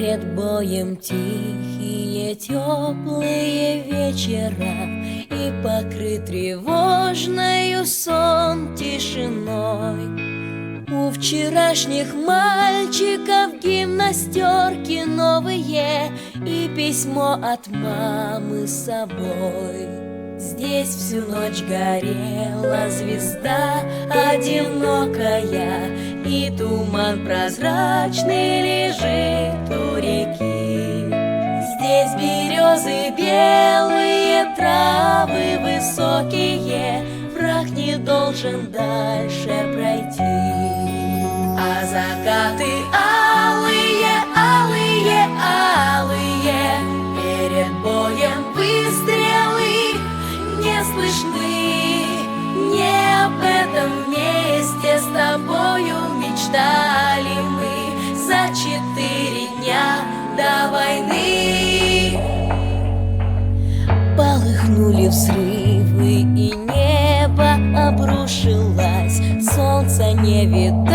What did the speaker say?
Перед боем тихие, теплые вечера, и покрыт тревожною сон тишиной. У вчерашних мальчиков гимнастерки новые и письмо от мамы с собой. Здесь всю ночь горела звезда одинокая, и туман прозрачный лежит у реки. Здесь березы белые, травы высокие, враг не должен дальше пройти. А закаты алые, алые, алые, перед боем выстрелы не слышны. Не об этом вместе с тобою мечтали мы за 4 дня до войны. Полыхнули взрывы, и небо обрушилось, солнца не видать.